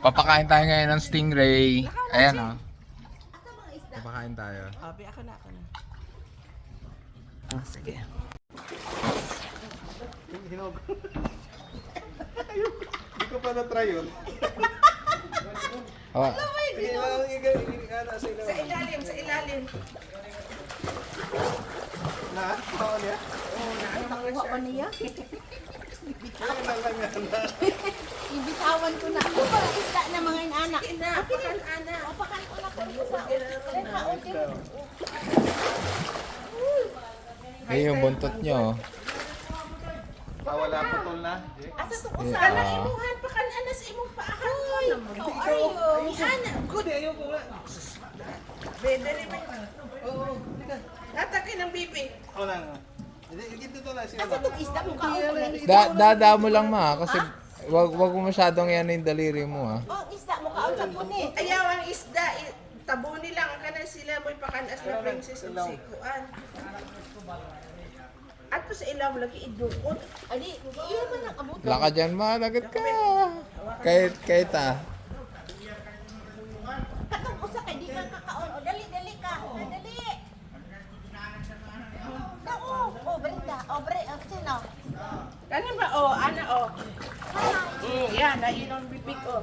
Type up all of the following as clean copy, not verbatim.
Papakain tayo ngayon ng stingray. Ayan o. Papakain tayo. Abi, ako na. Sige. Hindi ko pa na-try yun. Oh. Sa ilalim. Na? Paano niya? Nakuha ko niya. Kaya lang yan. Ibitawan ko na. Ito pala isda na mga inanak. Pakan anak. Pakan ko na kayo sa Ayun yung buntot nyo. Wala putol na. Asa to ko sa anak imuhan pakan anas imong paakan ko. How are you? Ana, good. Ayoko nga. Bedere ba? Oo. Tatake ng bibi. Wala nga. Dito to na siya. Asa itong isda mo ka? Dada mo lang ma, kasi wag mo masyadong yan yung daliri mo ha. Oh, isda mo ka. Sa puni. Ayaw ang isda. Tabuni lang ang kanan sila mo'y pakanas na princess ug sikuan. Ato sa ilaw lagi idukot. Ali, iya man ang abot. Laka dyan ma, lagat ka. Kahit ah. Katong usa kay di ka kakaon. O dali ka. Dali. Oh, Brenda. Oh, sino? Kanin ba? Oh, ana oh. Yan, na yun ang bibig oh.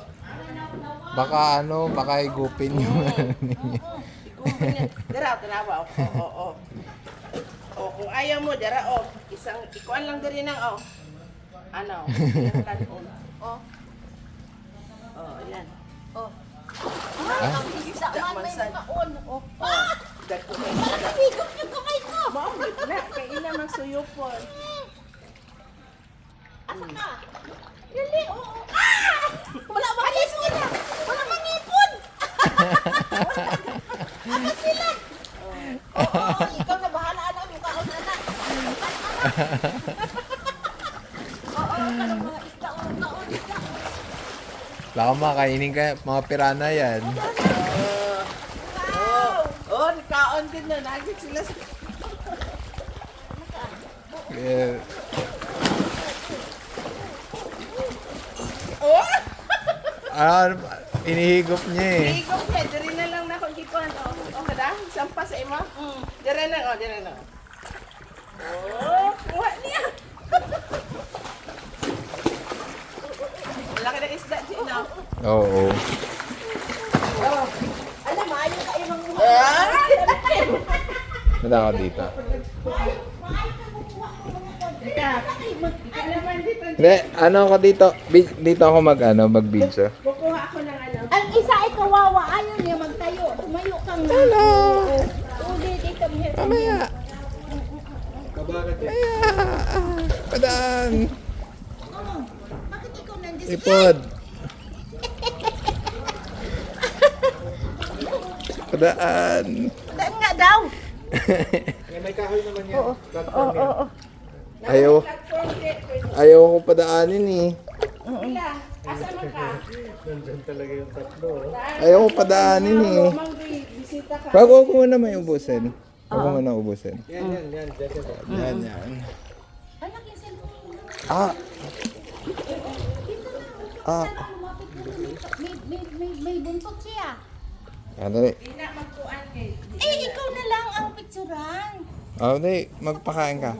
Baka higupin yung Dara, tanawa. Oo. Oh, kung ayaw mo, dara, oh. Ikuan lang din ng, oh. Ano? Oh. Oh, yan. Oh. Ang isda man may kaon. Oh. Dagko na Parang isda. nahigop yung kamay ko. Maamit na, kay ina magsuyupon. Asa ka? Dali, oo. Ah! Wala bang ngipon? Wala bang ngipon? Asa sila? Oo, ikaw na bahala anak mo kaon anak. Oo, kanang mga isda o kaon isda. Laka ma, kainin ka, mga pirana yan. Oh, kaon din na. Nagit sila sa... Yeah. Oh! Inihigop niya eh. Higop niya, diri na lang na akong gikuan. Oh, kada? Sampa sa imo? Diri na. Oh, kuha niya. Laki na isda, Gina. Oo. Oh. Alam, maayo ka yung mga Ah! Nada ako dito. Alaman dito. Hindi, ano ako dito? Dito ako mag-video. Kukuha ako ng ano. Ang isa ay kawawa, ayaw niya magtayo. Tumayo kang... Hello! Uli dito. Mamaya! Kabagat eh. Padaan! Bakit ikaw nandiyan? Ipod! Padaan! Daan nga daw. May kahoy naman yan. Oo. Ayaw ko padaanin eh. Ila, asa man ka? Nandyan talaga yung tatlo. Ayaw ko padaanin eh. Lumang bisita ka. Wag ko muna may ubusin. Wag ko muna ubusin. Yan. Yan. Anak yung cellphone. May buntot siya. Ano eh. Di na magkuan kay. Eh, ikaw na lang ang picturean. Di. Magpakain ka.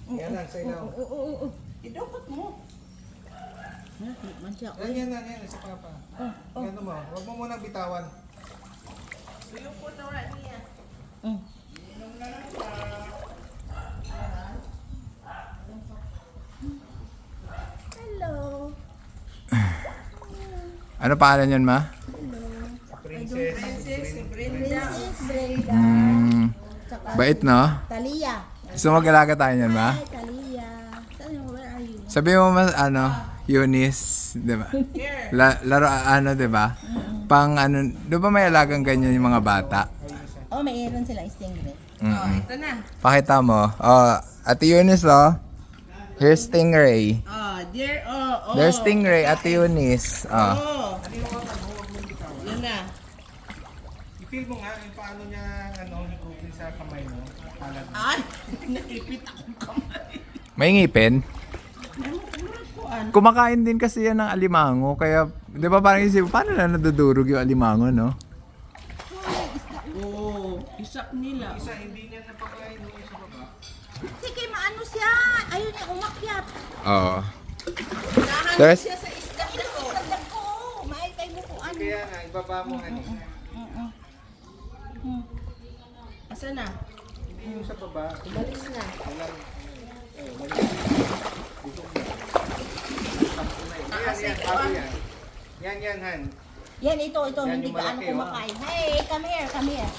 Yan lang sa ilaw. Idukot mo. Yan. Sa papa. Ganito mo. Huwag mo munang bitawan. Suyupon na wala niya. Hello. Ano pangalan yan, ma? Princess. Princess, si Brenda. This is Brenda. Tsaka Bait, no? Talia. Gusto mag-alaga tayo yan, ma? Hi, Talia. Where are you? Sabi mo mas Eunice, di ba? Here. Laro di ba? Pang di ba may alagang ganyan yung mga bata? Oh, mayroon silang stingray. Oh, ito na. Pakita mo. Ate Eunice, here's stingray. Oh, dear. Oh. There's stingray, Ate Eunice. Oh. Yun na. I-feel mo nga yung paano niya higupin sa kamay mo. Ay, naipit akong kamay. May ngipin? Kumakain din kasi yan ng alimango. Kaya, di ba parang isip, paano na nadudurog yung alimango, no? Oo, isak nila. Isa, hindi niya napakain doon sa baba. Sige, maano siya. Ayaw niya umakyat. Oo. Nahanap Yes. siya sa isda na to. Tagdag ko. Maikay mo kung ano. Kaya nga, ibaba mo nga niya. Asa na? Hindi yung sa baba. Umalis na. Yan, bago yan. Yan, Han. Yan, ito. Yan Hindi yung gaano malaki, oh. kumakain. Hey, come here.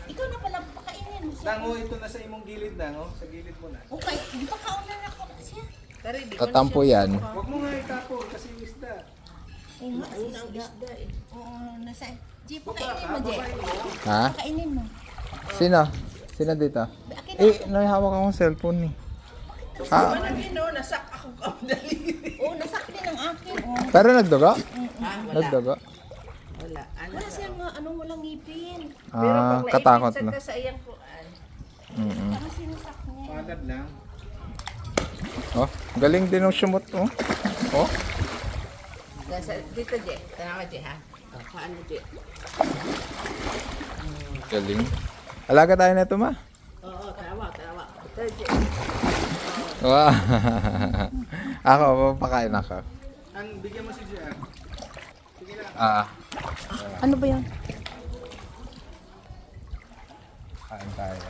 Ikaw na pala, pakainin mo siya. Dango, ito na sa imong gilid, Dango. Sa gilid mo na. Okay, di ba kauna na ako siya? Tari, di ko Katampo na siya- yan. Huwag mo nga itapon kasi yung isda. Oo nga, Una ang isda eh. Oo, nasa... G, Baba pakainin ka, mo, G. babae mo. Ha? Pakainin mo. Sino? Sino dito? Akin na. Eh, nahihawak akong cellphone eh. Ah, Managino, nasak ako kamdali. Oo, nasakit din ang akin. Oo. pero nagdugo? Ah, wala. Nagdugo? Wala. Ano Wala siyang mga anong walang ngipin. Pero Ah, pag katakot naipinsan na. ka sa iyang kuan, Mm-mm. Parang sinusak niya. Palad lang. Oh, galing din ng sumot, oh. Oh, nasa dito Je, tanaw ka Je ha. Paano Je? galing. Alaga tayo na ito, ma. Oo, tanawa. Ito Je. Wow. Ako, papakain ako. Ang bigyan mo si Gian. Sige na. Ah, Ano ba yun? kain tayo.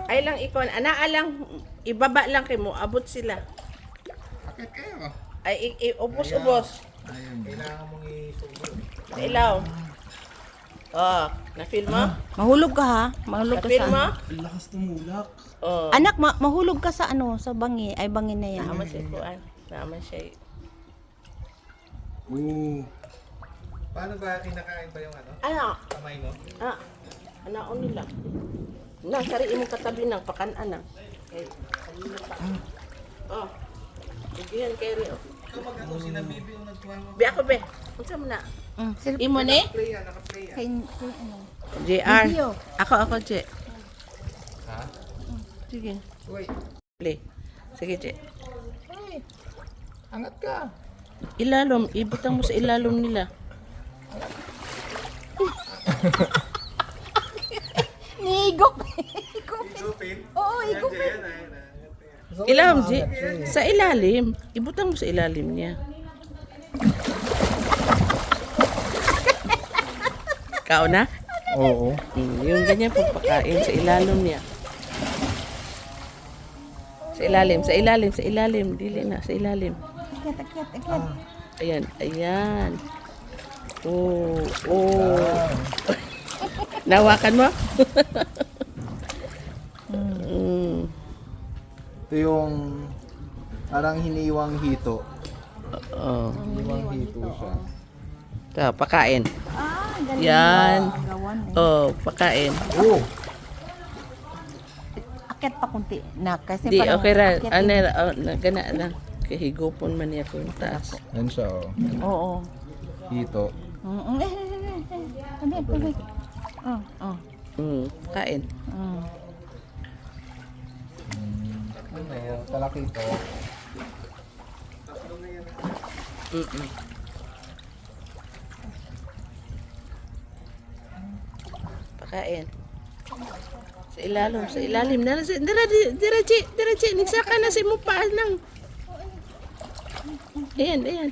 Ay lang ikon, ana alang ibaba lang kay mo, abot sila. Bakit kayo? Ay ubos. Ayun. Kailangan mong isugod. Sa ilaw. Oh, na-feel mo? Mahulog ka ha? Mahulog ka Na-feel sa... mo? Ang lakas tumulak. Oh. Anak, mahulog ka sa ano? Sa bangi. Ay, bangi na yan. Naman siya kuan. Naman siya. Oo. Paano ba kinakain ba yung ano? Ano? Kamay mo? Ah, anaon nila. Na, sari imong katabi ng pakan-ana. Eh, kanina pa. Oh. Ugihan kay Rio. Ikaw mag-ano, sinabibi yung nagtuwa mo. Bi ako be. Unsa man na? Imo ni? Naka-play yan, naka-play yan. Kay ano? JR. Video. Ako J. Ha? Sige. Uy, Play. Sige J. angat ka. Ilalom, ibutang mo sa ilalom nila. Nigop. Igupin. Oo, Yan, igop. Yan, yan. Ilalom J. Sa ilalim. Ibutang mo sa ilalim niya. Kao na? Oo. Yung ganyan pagpakain sa ilalim niya. Sa ilalim. Dili na, sa ilalim. Akyat. Ayan. Oh. Nawakan mo? Mm. Ito yung parang hiniwang hito. Oh. Hiniwang hito siya. Ito, pakain. Ah, galing. Yan. Gawan eh. Oh, pakain. Oh! Akyat pa kunti na kasi Di, parang okay ra. akyat Ano, din. gana na. Kahigupon man niya kung taas. Yan siya, oh. Oo. Hito. Ano yan? Oh. Kain. Ano, talakito. Mm-mm. Pakain. Sa ilalim na. Diretsi. Nagsaka na si mo pa nang. Ayan.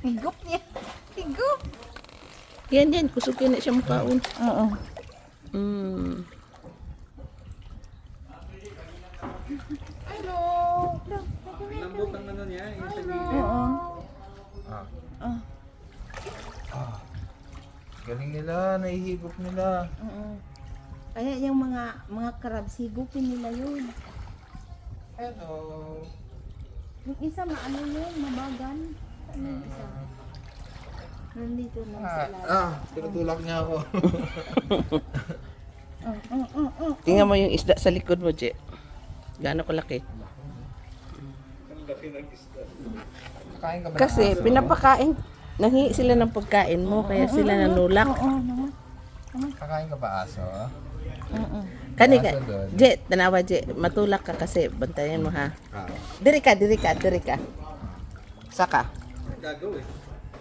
Higop niya. Higop. Yan. Kusukin na siya mukaon. Oo. Mm. Hello. Lambot ang ano niya, yung sa gilid. Oo. Ah. Galing nila, nahihigop nila. Oo. Kaya yung mga crabs, higupin nila yun. Hello. Yung isa maano yun, mabagan. Ano yung isa? Nandito lang sila. Tinutulak niya ako. Tingnan mo yung isda sa likod mo, Je. Gaano kalaki? Kain ka ba Kasi ng aso? pinapakain. Nanghi sila ng pagkain mo, kaya sila nanulak. Oo naman. Kakain ka ba aso? Kani ka. Aso doon. Je, tanawa Je, matulak ka kasi bantayan mo ha. Ah. Diri ka. Saka. Gagawin.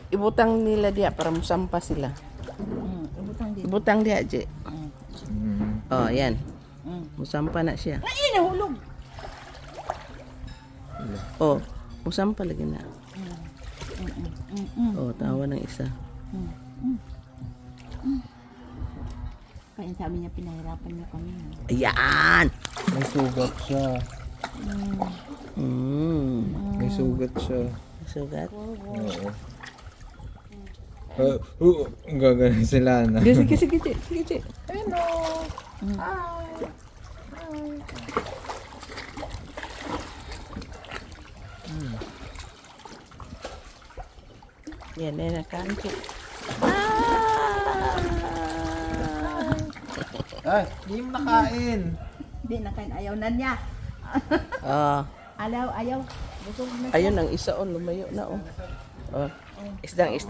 Ibutang nila diya para musampa sila. Ibutang dito. Ibutang diya Je. Oh, yan. Musampa na siya. Ay, nahulog. Oh, musampa lagi na. Oh, tawa ng isa. Kaya sabi niya, pinahirapan niya kami. Ayan! May sugat siya. May sugat siya. Sugat. Oo. Ang gagaling sila na. Sige, Je. Yan, nakanto. Ay, di mo nakain. Hindi na kain, ayaw na niya. Ah, Ayaw. Busog na. ayun ang isa on, lumayo na oh. Oh. Isda. Mga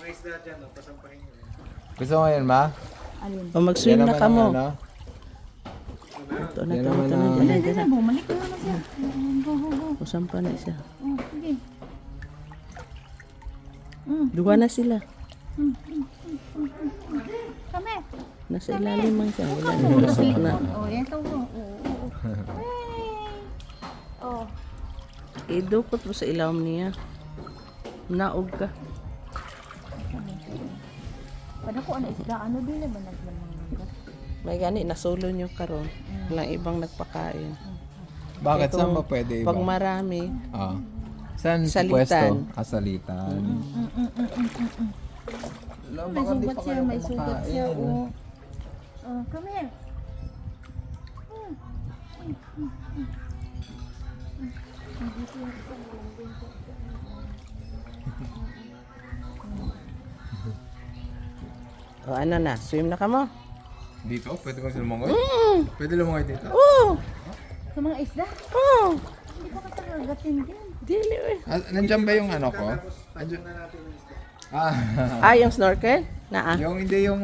isda dyan, pasampahin nyo. Gusto mo yun, ma? Alin? Oh, mag-swim Yan na naman ka ang mo. ano. Ito na, Yan ito naman na. ang- Dali, Hindi na, bumalik na naman siya. Go. Musampa na siya. Sige. Duwa na sila. Kami. Nasa ilalim man siya. Wala na, lusot na. Yan to. Oh. Idukot mo sa ilalim niya. Naog ka. Pada ko ano isda, ano din na ba naglamangagat? May gani, nasulo nyo karon. Walang ibang nagpakain. Bakit? Ito, Saan ba pwede iba? Pag marami, Ah. Saan Salitan. pwesto? Salitan. May sugat siya, may sugat siya. Oh. Come here. o ano na, swim na ka mo? Dito? Pwede bang lumangoy? Pwede lumangoy dito? Sa mga isda? Oh! Hindi ko kasi kagatin din. Dili eh. Nandiyan ba yung ano ko? Ah, Yung snorkel? Naa. yung hindi yung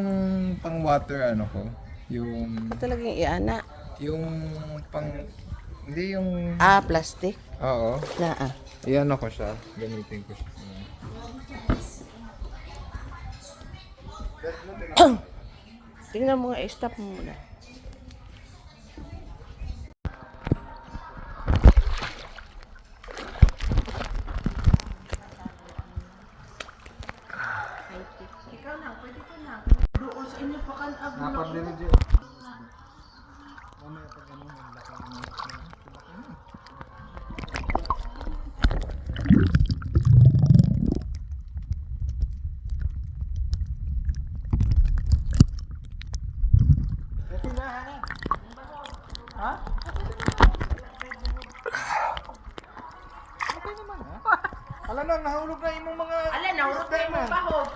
pang water ano ko. Yung Talagang iana. pang hindi yung Plastic. oo. Naa. Iyan ako siya. Gamitin ko siya. Tingnan mo nga, stop mo muna. Ikaw na, pwede ko na. Doon sa inyo pa kan abo na. Alam na, nahulog na imong mga... Ala, naurot kayo mo pahog.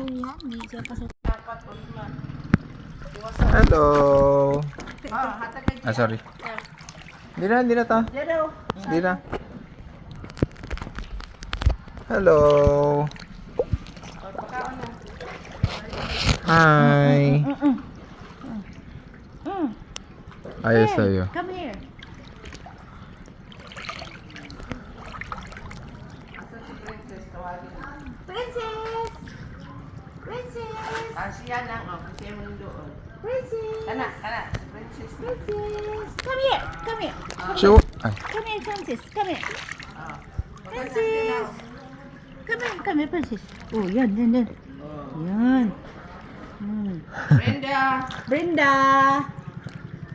yan. Hindi siya pasok. Dapat o lima. Hello. Hatag ka dyan. Sorry. Hindi na ta. Diyan daw. Hindi na. Hello. Pagkaon na. Hi. Ayos sa'yo. Come here. Princess! Princess! Siya lang, kasi mo doon. Princess! Kana, princess. Princess! Come here! Come here! Show. Ay. Come here, Princess! Come here! Ah. Princess! Come here, Princess! Oh, yan. Yan. Brenda! Brenda!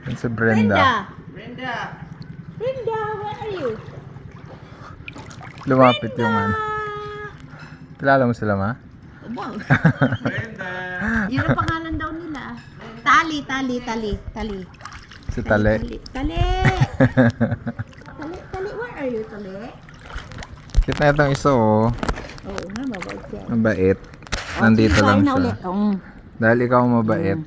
Yan si Brenda. Brenda! Brenda, where are you? Lumapit yung ano. Kilala mo sila, ma? Wow. Brenda! Yun ang pangalan daw nila. Tali. Si Tale. Tali, where are you, Tali? Cute na itong isa, oh. Oo nga, mabait siya. Mabait. Nandito lang na siya. ulit. Dahil ikaw mabait.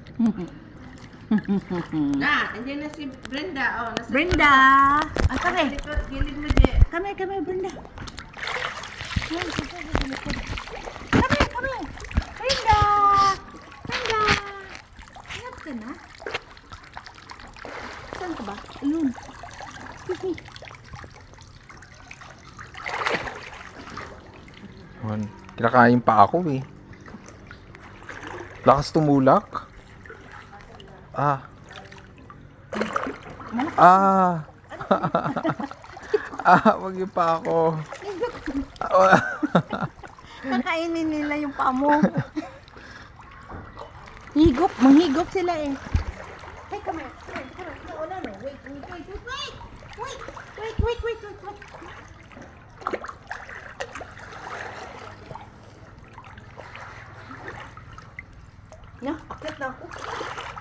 Andiyan na si Brenda. Nasa Brenda! Come here. Gilid mo di. Come here, Brenda. Come here. Brenda! Ingat ka na? Saan ka ba? Ayun. Kinakain pa ako, eh. Lakas tumulak. Wag yung pa ako. Kakainin nila yung pamo. Manghigop sila eh. Hey, come here. No. Wait. No, akit na ako.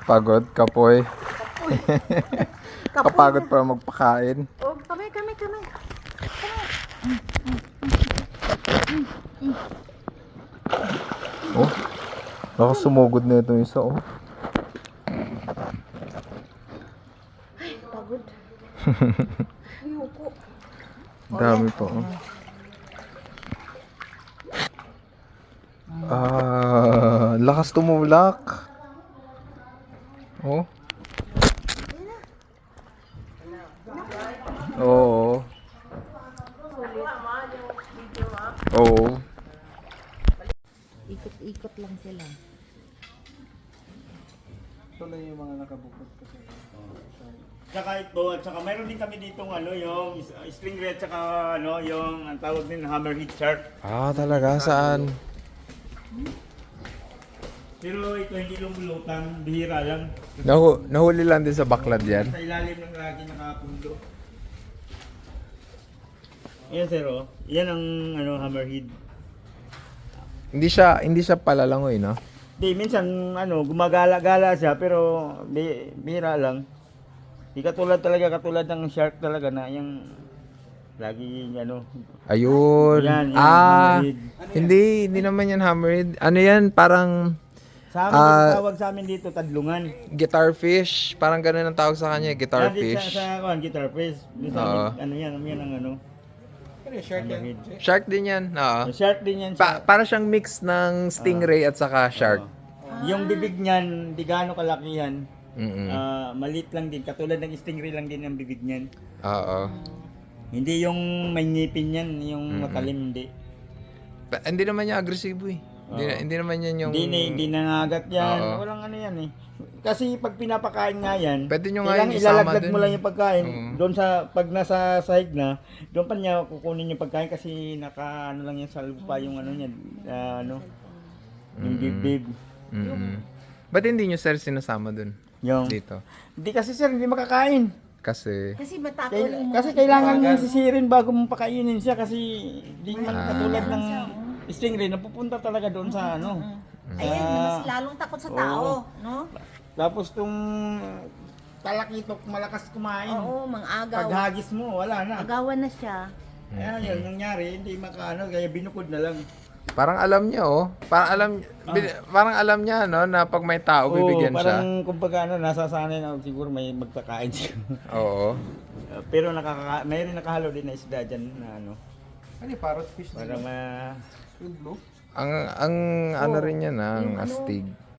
Pagod, kapoy. Kapagod para magpakain. Oh, come here. Oh, lakas sumugod na itong isa, oh. Pagod. Ayoko. Dami pa, oh. Lakas tumulak. Oh. Oo. Oo. Ikot lang sila. Ito lang yung mga nakabukod kasi. Tsaka ito, at saka mayroon din kami ditong yung stingray at saka yung ang tawag din hammerhead shark. Talaga? Saan? Pero ito hindi lumulutang, bihira lang. Nahuli lang din sa baklad yan. Sa ilalim ng lagi nakapundo. Yan sir, oh. Yan ang hammerhead. Hindi siya palalangoy, no? Di, minsan gumagala-gala siya pero bihira lang. Di katulad ng shark talaga na yung lagi Ayun. Yan, hammerhead. Hindi naman yan hammerhead. Ano yan? Parang Sa amin, tawag sa amin dito, tadlungan. guitar fish. Parang ganun ang tawag sa kanya, guitar Yan, fish. Sa guitar fish. Sa amin, yan ang Ano yung shirt yan? hammerhead. Shark din yan. Oo. Shark din yan siya. Para siyang mix ng stingray at saka shark. Yung bibig niyan, di gaano kalaki yan. Mm-mm. Maliit lang din. Katulad ng stingray lang din ang bibig niyan. Oo. Hindi yung may ngipin yan, yung matalim, hindi. Hindi naman niya agresibo eh. Hindi naman yan yung... Hindi nangagat yan. Oo. Walang yan eh. Kasi pag pinapakain nga yan, Pwede nyo nga kailangan yung isama ilalaglag dun. mo lang yung pagkain. Oo. Doon pag nasa sahig na, doon pa niya kukunin yung pagkain kasi lang yan sa lupa yung niya, yung bibig. Ba't hindi nyo sir sinasama dun? Yung, Dito. hindi kasi sir, hindi makakain. Kasi... Kasi matakol yung Kasi kailangan mo sisirin bago mo pakainin siya kasi di man katulad ng stingray na pupunta talaga doon sa Ayan, mas lalong takot sa tao, no? Tapos tong talakitok malakas kumain. Oo, mang-agaw. Paghagis mo, wala na. Agawan na siya. Kaya yun nangyari, hindi kaya binukod na lang. Parang alam niya oh. Parang alam niya no na pag may tao bibigyan siya. parang kumbaga nasasanay na siguro may magkakain siguro. Oo. Pero mayroon nakahalo din na isda dyan na ano. Ano yung parrot fish? Para Yung blue? Ang ano rin yan ang Yung ano, astig.